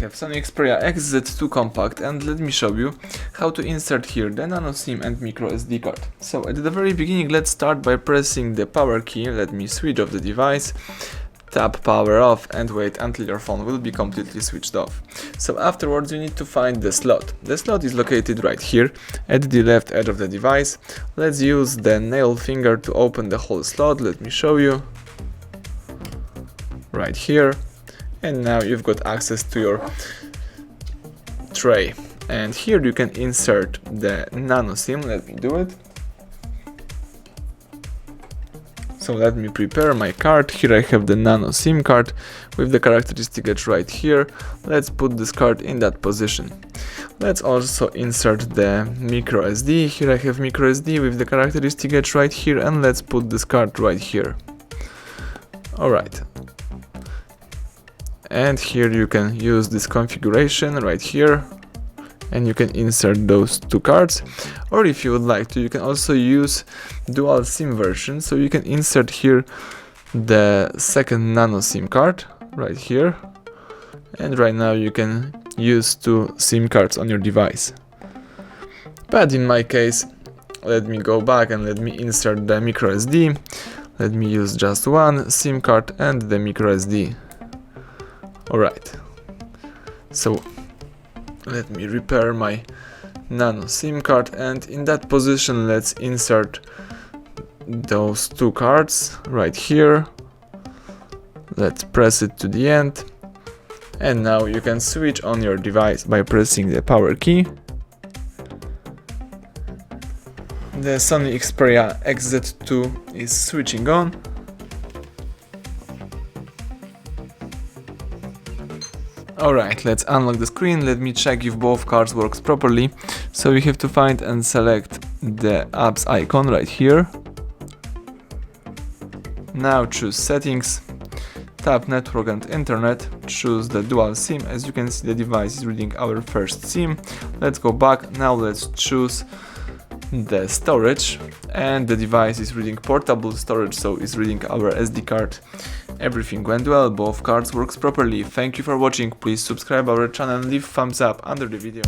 have SONY Xperia XZ2 Compact, and let me show you how to insert here the Nano SIM and micro SD card. So at the very beginning, let's start by pressing the power key. Let me switch off the device, tap power off and wait until your phone will be completely switched off. So afterwards you need to find the slot. The slot is located right here at the left edge of the device. Let's use the nail finger to open the whole slot. Let me show you. Right here. And now you've got access to your tray, and here you can insert the Nano SIM. Let me do it. So let me prepare my card. Here I have the Nano SIM card with the characteristic edge right here. Let's put this card in that position. Let's also insert the micro SD. Here I have micro SD with the characteristic edge right here, and let's put this card right here. Alright. And here you can use this configuration right here, and you can insert those two cards. Or if you would like to, you can also use dual SIM version. So you can insert here the second Nano SIM card right here, and right now you can use two SIM cards on your device. But in my case, let me go back and let me insert the micro SD. Let me use just one SIM card and the micro SD. Alright, so let me repair my Nano SIM card, and in that position let's insert those two cards right here. Let's press it to the end, and now you can switch on your device by pressing the power key. The SONY Xperia XZ2 is switching on. Alright, let's unlock the screen. Let me check if both cards works properly. So you have to find and select the apps icon right here. Now choose settings, tap network and internet, choose the dual SIM. As you can see, the device is reading our first SIM. Let's go back. Now let's choose the storage, and the device is reading portable storage, so it's reading our SD card. Everything went well, both cards works properly. Thank you for watching. Please subscribe our channel and leave thumbs up under the video.